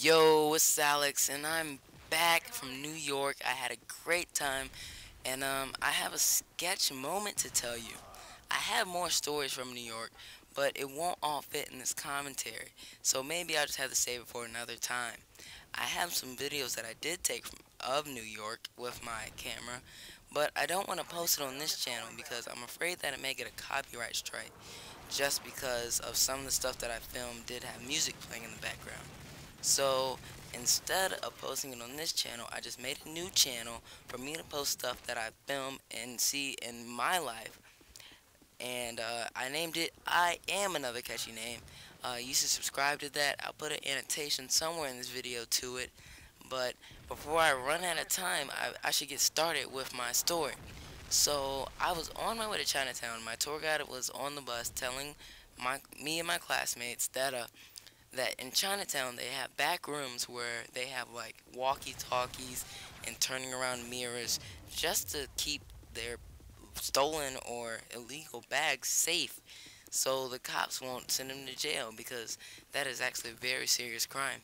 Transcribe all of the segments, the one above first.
Yo, it's Alex, and I'm back from New York. I had a great time, and I have a sketch moment to tell you. I have more stories from New York, but it won't all fit in this commentary, so maybe I'll just have to save it for another time. I have some videos that I did take of New York with my camera, but I don't want to post it on this channel because I'm afraid that it may get a copyright strike, just because of some of the stuff that I filmed did have music playing in the background. So instead of posting it on this channel, I just made a new channel for me to post stuff that I film and see in my life. And I named it I Am Another Catchy Name. You should subscribe to that. I'll put an annotation somewhere in this video to it. But before I run out of time, I should get started with my story. So I was on my way to Chinatown. My tour guide was on the bus telling me and my classmates that in Chinatown they have back rooms where they have like walkie-talkies and turning around mirrors just to keep their stolen or illegal bags safe so the cops won't send them to jail because that is actually a very serious crime.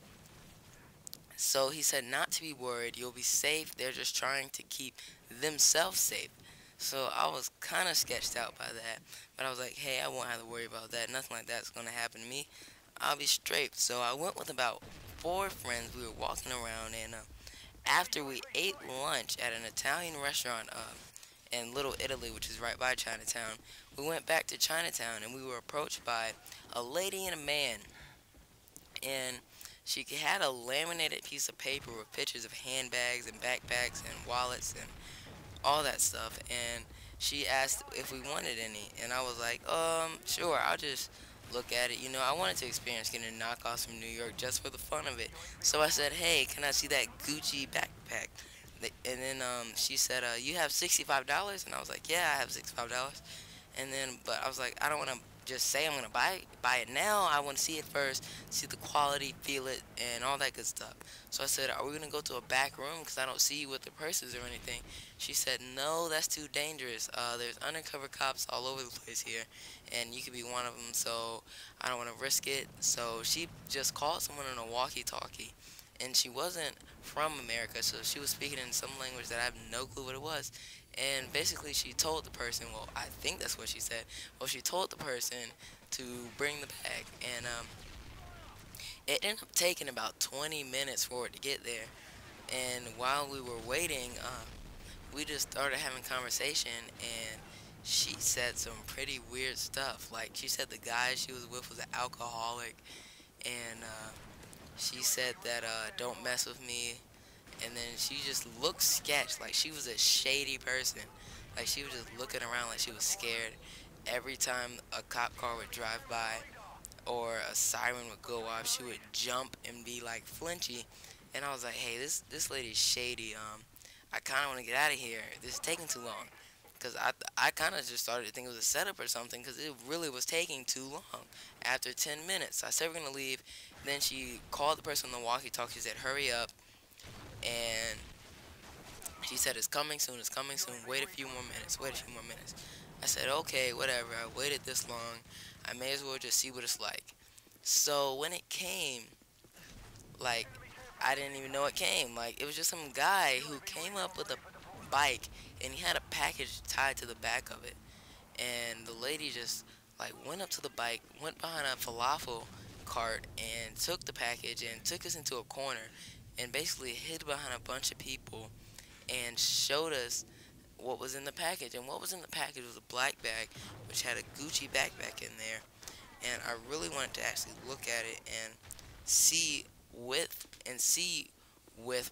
So he said not to be worried, you'll be safe, they're just trying to keep themselves safe. So I was kind of sketched out by that, but I was like, hey, I won't have to worry about that, nothing like that's going to happen to me. I'll be straight. So I went with about 4 friends. We were walking around, and after we ate lunch at an Italian restaurant in Little Italy, which is right by Chinatown, we went back to Chinatown, and we were approached by a lady and a man, and she had a laminated piece of paper with pictures of handbags and backpacks and wallets and all that stuff, and she asked if we wanted any, and I was like, sure, I'll just look at it. I wanted to experience getting knockoffs from New York just for the fun of it. So I said, hey, can I see that Gucci backpack? And then she said, you have $65? And I was like, yeah, I have $65. And then, but I was like, I don't want to just say I'm going to buy it now. I want to see it first, see the quality, feel it, and all that good stuff. So I said, are we going to go to a back room because I don't see you with the purses or anything? She said, no, that's too dangerous. There's undercover cops all over the place here, and you could be one of them, so I don't want to risk it. So she just called someone on a walkie-talkie, and she wasn't from America, so she was speaking in some language that I have no clue what it was. And basically she told the person, well, I think that's what she said, well, she told the person to bring the bag, and it ended up taking about 20 minutes for it to get there. And while we were waiting, we just started having conversation, and she said some pretty weird stuff. Like, she said the guy she was with was an alcoholic, and she said that don't mess with me. And then she just looked sketch, like she was a shady person. Like, she was just looking around like she was scared every time a cop car would drive by or a siren would go off. She would jump and be like flinchy, and I was like, hey, this lady's shady. I kind of want to get out of here. This is taking too long. Because I kind of just started to think it was a setup or something, because it really was taking too long. After 10 minutes, I said we're going to leave. Then she called the person on the walkie-talkie. She said, hurry up. And she said, it's coming soon, wait a few more minutes, wait a few more minutes. I said, okay, whatever, I waited this long, I may as well just see what it's like. So when it came, like, I didn't even know it came. Like, it was just some guy who came up with a bike, and he had a package tied to the back of it. And the lady just, like, went up to the bike, went behind a falafel cart, and took the package and took us into a corner and basically hid behind a bunch of people and showed us what was in the package. And what was in the package was a black bag which had a Gucci backpack in there. And I really wanted to actually look at it and see with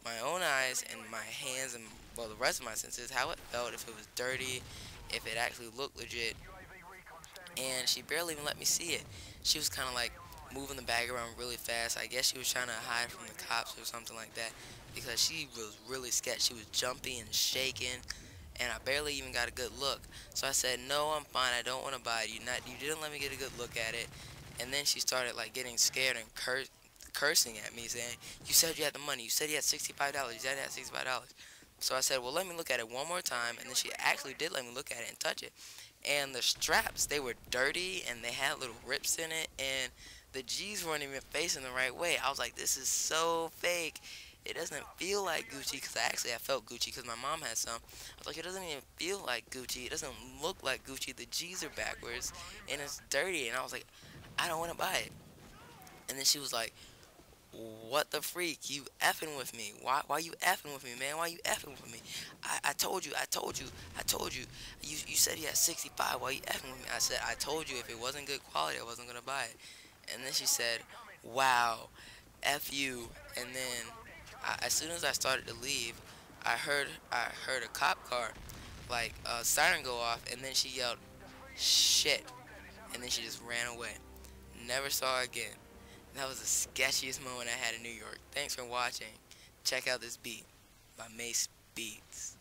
my own eyes and my hands and, well, the rest of my senses, how it felt, if it was dirty, if it actually looked legit. And she barely even let me see it. She was kind of like moving the bag around really fast. I guess she was trying to hide from the cops or something like that, because she was really scared. She was jumpy and shaking, and I barely even got a good look. So I said, no, I'm fine, I don't want to buy it. You didn't let me get a good look at it. And then she started like getting scared and cursing at me, saying, you said you had the money, you said you had $65, you said you had $65. So I said, well, let me look at it one more time. And then she actually did let me look at it and touch it. And the straps, they were dirty, and they had little rips in it, and the G's weren't even facing the right way. I was like, this is so fake. It doesn't feel like Gucci, because I felt Gucci because my mom had some. I was like, it doesn't even feel like Gucci. It doesn't look like Gucci. The G's are backwards and it's dirty. And I was like, I don't want to buy it. And then she was like, what the freak? You effing with me. Why you effing with me, man? Why you effing with me? I told you, I told you, I told you. You said you had 65. Why you effing with me? I said, I told you if it wasn't good quality, I wasn't going to buy it. And then she said, wow, F you. And then as soon as I started to leave, I heard a cop car, like a siren go off, and then she yelled, shit. And then she just ran away. Never saw her again. That was the sketchiest moment I had in New York. Thanks for watching. Check out this beat by Mace Beats.